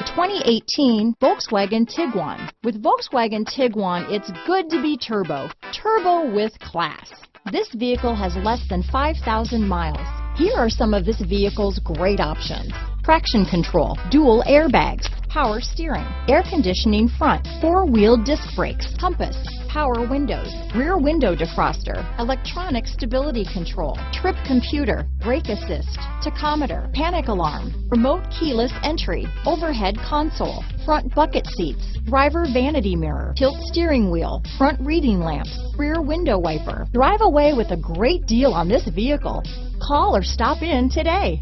2018 Volkswagen Tiguan. With Volkswagen Tiguan, it's good to be turbo. Turbo with class. This vehicle has less than 5,000 miles. Here are some of this vehicle's great options: traction control, dual airbags, power steering, air conditioning front, four-wheel disc brakes, compass, power windows, rear window defroster, electronic stability control, trip computer, brake assist, tachometer, panic alarm, remote keyless entry, overhead console, front bucket seats, driver vanity mirror, tilt steering wheel, front reading lamps, rear window wiper. Drive away with a great deal on this vehicle. Call or stop in today.